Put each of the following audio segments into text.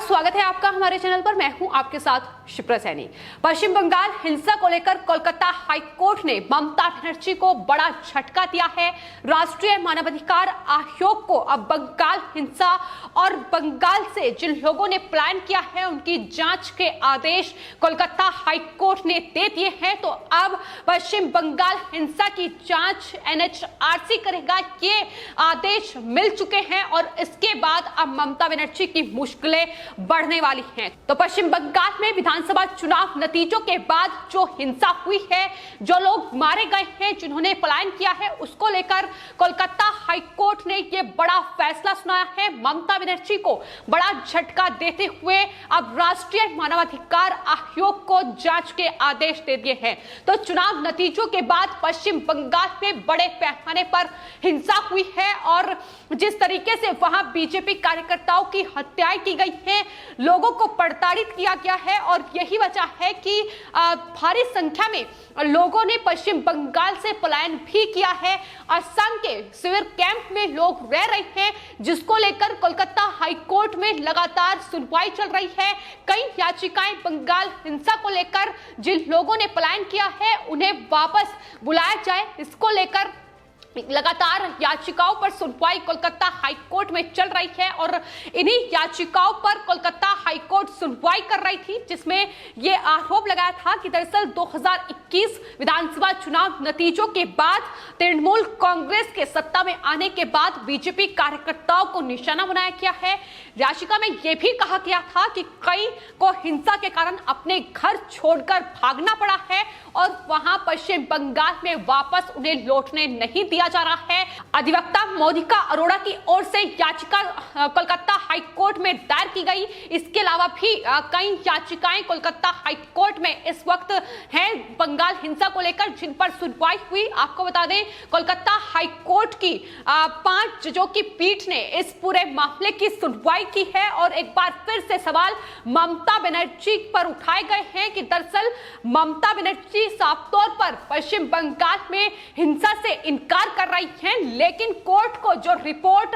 स्वागत है आपका हमारे चैनल पर। मैं हूं आपके साथ शिप्रा सैनी। पश्चिम बंगाल हिंसा को लेकर कोलकाता हाईकोर्ट ने ममता बनर्जी को बड़ा झटका दिया है। राष्ट्रीय मानवाधिकार आयोग को अब बंगाल हिंसा और बंगाल से जिन लोगों ने प्लान किया है उनकी जांच के आदेश कोलकाता हाईकोर्ट ने दे दिए हैं। तो अब पश्चिम बंगाल हिंसा की जांच एनएचआरसी करेगा, ये आदेश मिल चुके हैं और इसके बाद अब ममता बनर्जी की मुश्किलें बढ़ने वाली हैं। तो पश्चिम बंगाल में विधानसभा चुनाव नतीजों के बाद जो हिंसा हुई है, जो लोग मारे गए हैं, जिन्होंने पलायन किया है, उसको लेकर कोलकाता हाईकोर्ट ने यह बड़ा फैसला सुनाया है। ममता बनर्जी को बड़ा झटका देते हुए अब राष्ट्रीय मानवाधिकार आयोग को जांच के आदेश दे दिए हैं। तो चुनाव नतीजों के बाद पश्चिम बंगाल में बड़े पैमाने पर हिंसा हुई है और जिस तरीके से वहां बीजेपी कार्यकर्ताओं की हत्याएं की गई हैं, लोगों को प्रताड़ित किया गया है और यही वजह है कि भारी संख्या में लोगों ने पश्चिम बंगाल से पलायन भी किया है। असम के शिविर कैंप में लोग रह रहे हैं, जिसको लेकर कोलकाता हाईकोर्ट में लगातार सुनवाई चल रही है। कई याचिकाएं बंगाल हिंसा को लेकर जिन लोगों ने पलायन किया है उन्हें वापस बुलाया जाए, इसको लेकर लगातार याचिकाओं पर सुनवाई कोलकाता हाईकोर्ट में चल रही है और इन्हीं याचिकाओं पर कोलकाता हाईकोर्ट सुनवाई कर रही थी, जिसमें यह आरोप लगाया था कि दरअसल 2021 विधानसभा चुनाव नतीजों के बाद तृणमूल कांग्रेस के सत्ता में आने के बाद बीजेपी कार्यकर्ताओं को निशाना बनाया गया है। याचिका में यह भी कहा गया था कि कई को हिंसा के कारण अपने घर छोड़कर भागना पड़ा है और वहां पश्चिम बंगाल में वापस उन्हें लौटने नहीं दिया जा रहा है। अधिवक्ता मोनिका अरोड़ा की ओर से याचिका कोलकाता हाईकोर्ट में दायर की गई। इसके अलावा भी कई याचिकाएं कोलकाता हाईकोर्ट में इस वक्त हैं बंगाल हिंसा को लेकर, जिन पर सुनवाई हुई। आपको बता दें, कोलकाता हाईकोर्ट की 5 जजों की पीठ ने इस पूरे मामले की सुनवाई की है और एक बार फिर से सवाल ममता बनर्जी पर उठाए गए हैं कि दरअसल ममता बनर्जी साफ तौर पर पश्चिम बंगाल में हिंसा से इनकार कर रही हैं, लेकिन कोर्ट को जो रिपोर्ट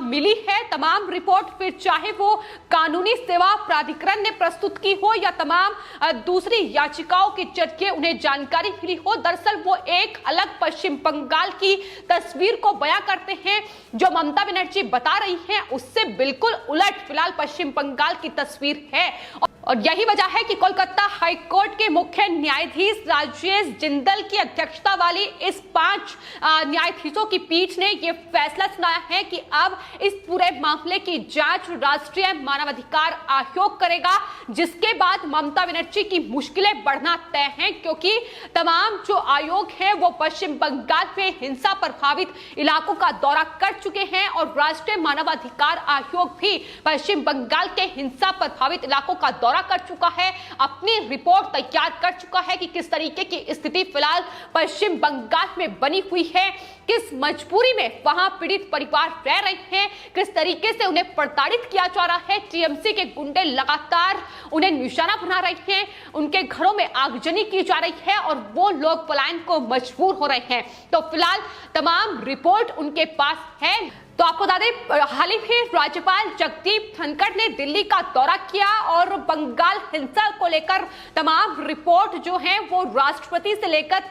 मिली है, तमाम रिपोर्ट, फिर चाहे वो कानूनी सेवा प्राधिकरण ने प्रस्तुत की हो या तमाम दूसरी याचिकाओं के जरिए उन्हें जानकारी मिली हो, दरअसल वो एक अलग पश्चिम बंगाल की तस्वीर को बयां करते हैं। जो ममता बनर्जी बता रही हैं उससे बिल्कुल उलट फिलहाल पश्चिम बंगाल की तस्वीर है और यही वजह है कि कोलकाता हाईकोर्ट के मुख्य न्यायाधीश राजेश जिंदल की अध्यक्षता वाली इस 5 न्यायाधीशों की पीठ ने यह फैसला सुनाया है कि अब इस पूरे मामले की जांच राष्ट्रीय मानवाधिकार आयोग करेगा, जिसके बाद ममता बनर्जी की मुश्किलें बढ़ना तय हैं, क्योंकि तमाम जो आयोग हैं वो पश्चिम बंगाल में हिंसा प्रभावित इलाकों का दौरा कर चुके हैं और राष्ट्रीय मानवाधिकार आयोग भी पश्चिम बंगाल के हिंसा प्रभावित इलाकों का दौरा कर चुका है, अपनी रिपोर्ट तैयार कर चुका है कि किस तरीके की स्थिति फिलहाल पश्चिम बंगाल में बनी हुई है, किस मजबूरी में वहां पीड़ित परिवार रह रहे हैं, किस तरीके से उन्हें प्रताड़ित किया जा रहा है। टीएमसी के गुंडे लगातार उन्हें निशाना बना रहे हैं, उनके घरों में आगजनी की जा रही है और वो लोग पलायन को मजबूर हो रहे हैं। तो फिलहाल तमाम रिपोर्ट उनके पास है। तो आपको बता दें, हाल ही में राज्यपाल जगदीप धनखड़ ने दिल्ली का दौरा किया और बंगाल हिंसा को लेकर तमाम रिपोर्ट जो है वो राष्ट्रपति से लेकर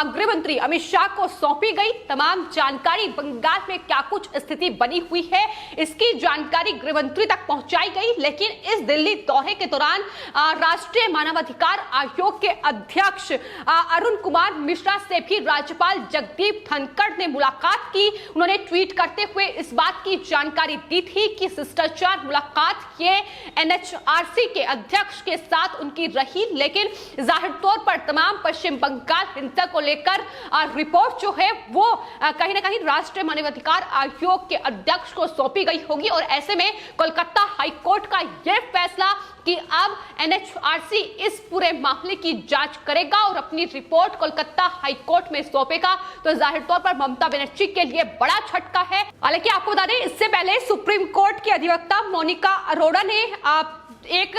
गृह मंत्री अमित शाह को सौंपी गई। तमाम जानकारी बंगाल में क्या कुछ स्थिति बनी हुई है, इसकी जानकारी गृह मंत्री तक पहुंचाई गई। लेकिन इस दिल्ली दौरे के दौरान राष्ट्रीय मानवाधिकार आयोग के अध्यक्ष अरुण कुमार मिश्रा से भी राज्यपाल जगदीप धनखड़ ने मुलाकात की। उन्होंने ट्वीट करते हुए इस बात की जानकारी दी थी कि शिष्टाचार मुलाकात ये एनएचआरसी के अध्यक्ष के साथ उनकी रही, लेकिन जाहिर तौर पर तमाम पश्चिम बंगाल हिंसा को लेकर रिपोर्ट जो है वो कहीं ना कहीं राष्ट्रीय मानवाधिकार आयोग के अध्यक्ष को सौंपी गई होगी और ऐसे में कोलकाता हाईकोर्ट का यह फैसला कि अब एनएचआरसी इस पूरे मामले की जांच करेगा और अपनी रिपोर्ट कोलकाता हाईकोर्ट में सौंपेगा, तो जाहिर तौर पर ममता बनर्जी के लिए बड़ा झटका है। हालांकि आपको बता दें, इससे पहले सुप्रीम कोर्ट की अधिवक्ता मोनिका अरोड़ा ने एक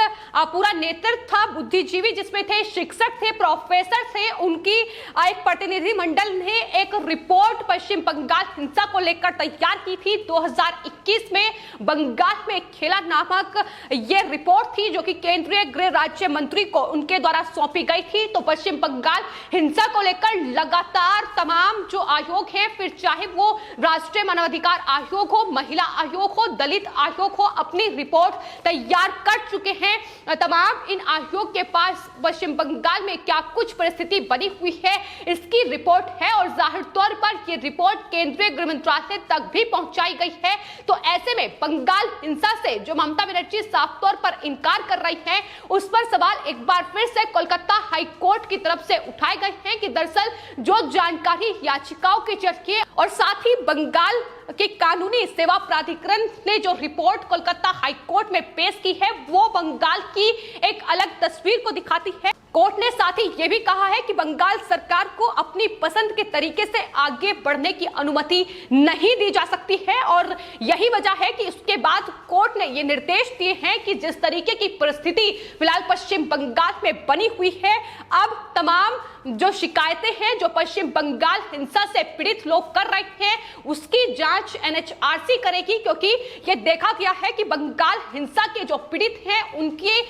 पूरा नेतृत्व था, बुद्धिजीवी जिसमें थे, शिक्षक थे, प्रोफेसर थे, उनकी एक प्रतिनिधि मंडल ने एक रिपोर्ट पश्चिम बंगाल हिंसा को लेकर तैयार की थी। 2021 में बंगाल में खेला नामक ये रिपोर्ट थी जो कि केंद्रीय गृह राज्य मंत्री को उनके द्वारा सौंपी गई थी। तो पश्चिम बंगाल हिंसा को लेकर लगातार तमाम जो आयोग हैं, फिर चाहे वो राष्ट्रीय मानवाधिकार आयोग हो, महिला आयोग हो, दलित आयोग हो, अपनी रिपोर्ट तैयार कर चुके हैं। तमाम इन आयोग के पास पश्चिम बंगाल में क्या कुछ परिस्थिति बनी हुई है इसकी रिपोर्ट है और जाहिर तौर पर यह रिपोर्ट केंद्रीय गृह मंत्रालय तक भी पहुंचाई गई है। तो ऐसे में बंगाल हिंसा से जो ममता बनर्जी साफ तौर पर इनकार कर रही है, उस पर सवाल एक बार फिर से कोलकाता हाईकोर्ट की तरफ से उठाए गए हैं कि दरअसल जो जानकारी याचिकाओं के जरिए और साथ ही बंगाल के कानूनी सेवा प्राधिकरण ने जो रिपोर्ट कोलकाता हाईकोर्ट में पेश की है, वो बंगाल की एक अलग तस्वीर को दिखाती है। कोर्ट ने साथ ही यह भी कहा है कि बंगाल सरकार को अपनी पसंद के तरीके से आगे बढ़ने की अनुमति नहीं दी जा सकती है और यही वजह है कि उसके बाद कोर्ट ने यह निर्देश दिए हैं कि जिस तरीके की परिस्थिति फिलहाल पश्चिम बंगाल में बनी हुई है, अब तमाम जो शिकायतें हैं जो पश्चिम बंगाल हिंसा से पीड़ित लोग कर रहे हैं, उसकी जांच एनएचआरसी करेगी, क्योंकि यह देखा गया है कि बंगाल हिंसा के जो पीड़ित हैं उनकी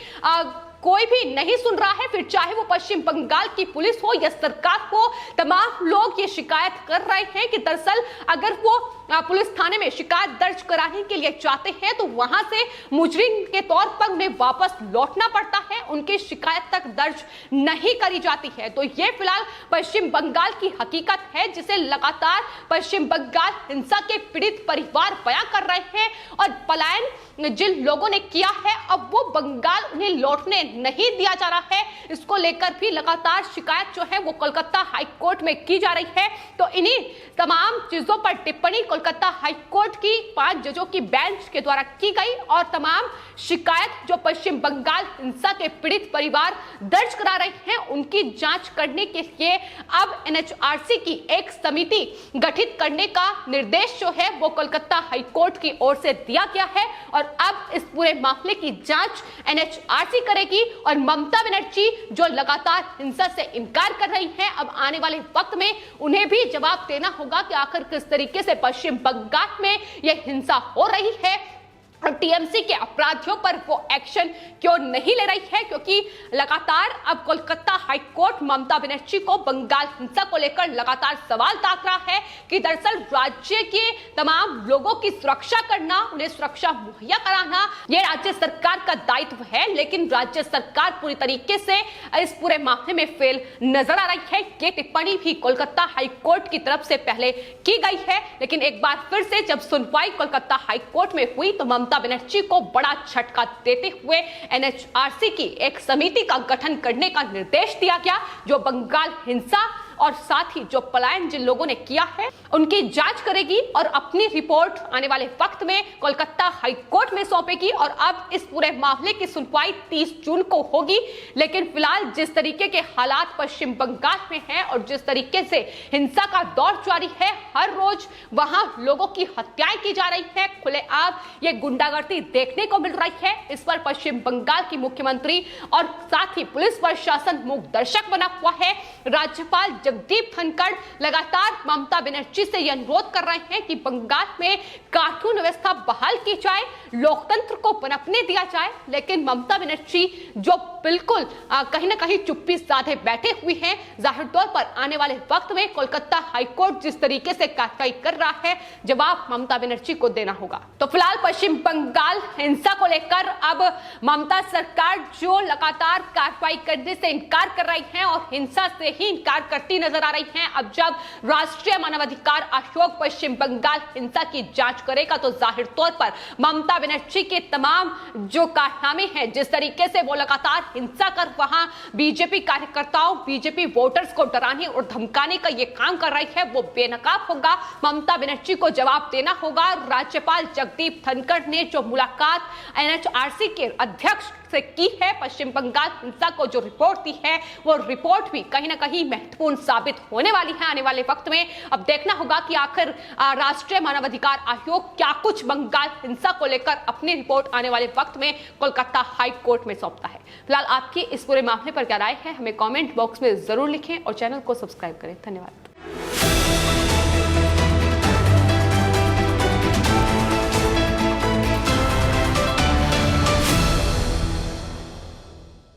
कोई भी नहीं सुन रहा है। फिर चाहे वो पश्चिम बंगाल की पुलिस हो या सरकार हो, तमाम लोग ये शिकायत कर रहे हैं कि दरअसल अगर वो पुलिस थाने में शिकायत दर्ज कराने के लिए चाहते हैं तो वहां से मुजरिम के तौर पर उन्हें वापस लौटना पड़ता है, उनकी शिकायत तक दर्ज नहीं करी जाती है। तो ये फिलहाल पश्चिम बंगाल की हकीकत है जिसे लगातार पश्चिम बंगाल हिंसा के पीड़ित परिवार बयां कर रहे हैं और पलायन जिन लोगों ने किया है, अब वो बंगाल उन्हें लौटने नहीं दिया जा रहा है। इसको लेकर भी लगातार शिकायत जो है वो कोलकाता हाईकोर्ट में की जा रही है। तो इन्हीं तमाम चीजों पर टिप्पणी कोलकाता हाईकोर्ट की 5 जजों की बेंच के द्वारा की गई और तमाम शिकायत जो पश्चिम बंगाल हिंसा के पीड़ित परिवार दर्ज करा रहे हैं उनकी जांच करने के लिए अब एनएचआरसी की एक समिति गठित करने का निर्देश जो है वो कोलकाता हाईकोर्ट की ओर से दिया गया है और अब इस पूरे मामले की जांच एनएचआरसी करेगी और ममता बनर्जी जो लगातार हिंसा से इनकार कर रही हैं, अब आने वाले वक्त में उन्हें भी जवाब देना होगा कि आखिर किस तरीके से पश्चिम बंगाल में यह हिंसा हो रही है और टीएमसी के अपराधियों पर वो एक्शन क्यों नहीं ले रही है, क्योंकि लगातार अब कोलकाता हाईकोर्ट ममता बनर्जी को बंगाल हिंसा को लेकर लगातार सवाल ताक रहा है कि दरअसल राज्य के तमाम लोगों की सुरक्षा करना, उन्हें सुरक्षा मुहैया कराना ये राज्य सरकार का दायित्व है, लेकिन राज्य सरकार पूरी तरीके से इस पूरे मामले में फेल नजर आ रही है। ये टिप्पणी भी कोलकाता हाईकोर्ट की तरफ से पहले की गई है, लेकिन एक बार फिर से जब सुनवाई कोलकाता हाईकोर्ट में हुई तो ममता बनर्जी को बड़ा झटका देते हुए एनएचआरसी की एक समिति का गठन करने का निर्देश दिया गया जो बंगाल हिंसा और साथ ही जो पलायन जिन लोगों ने किया है उनकी जांच करेगी और अपनी रिपोर्ट आने वाले वक्त में कोलकाता हाईकोर्ट में सौंपेगी और अब इस पूरे मामले की सुनवाई 30 जून को होगी। लेकिन फिलहाल जिस तरीके के हालात पश्चिम बंगाल में हैं और जिस तरीके से हिंसा का दौर जारी है, हर रोज वहां लोगों की हत्याएं की जा रही है, खुलेआम ये गुंडागर्दी देखने को मिल रही है। इस पर पश्चिम बंगाल की मुख्यमंत्री और साथ ही पुलिस प्रशासन मूक दर्शक बना हुआ है। राज्यपाल जगदीप धनखड़ लगातार ममता बनर्जी से यह अनुरोध कर रहे हैं कि बंगाल में कानून व्यवस्था बहाल की जाए, लोकतंत्र को पनपने दिया जाए, लेकिन ममता बनर्जी जो बिल्कुल कहीं ना कहीं चुप्पी साधे बैठे हुए हैं। जाहिर तौर पर आने वाले वक्त में कोलकाता हाईकोर्ट जिस तरीके से कार्रवाई कर रहा है, जवाब ममता बनर्जी को देना होगा। तो फिलहाल पश्चिम बंगाल हिंसा को लेकर अब ममता सरकार जो लगातार कार्रवाई करने से इनकार कर रही है और हिंसा से ही इनकार करती नजर आ रही है। अब जब राष्ट्रीय मानवाधिकार आयोग पश्चिम बंगाल हिंसा की जांच करेगा तो जाहिर तौर पर ममता बनर्जी के तमाम जो कारनामे हैं, जिस तरीके से वो लगातार हिंसा कर वहां बीजेपी कार्यकर्ताओं, बीजेपी वोटर्स को डराने और धमकाने का ये काम कर रही है, वो बेनकाब होगा। ममता बनर्जी को जवाब देना होगा। राज्यपाल जगदीप धनखड़ ने जो मुलाकात एनएचआरसी के अध्यक्ष से की है। पश्चिम बंगाल हिंसा को जो रिपोर्ट दी है वो रिपोर्ट भी कहीं ना कहीं महत्वपूर्ण साबित होने वाली है आने वाले वक्त में। अब देखना होगा कि आखिर राष्ट्रीय मानवाधिकार आयोग क्या कुछ बंगाल हिंसा को लेकर अपनी रिपोर्ट आने वाले वक्त में कोलकाता हाई कोर्ट में सौंपता है। फिलहाल आपकी इस पूरे मामले पर क्या राय है हमें कमेंट बॉक्स में जरूर लिखें और चैनल को सब्सक्राइब करें। धन्यवाद।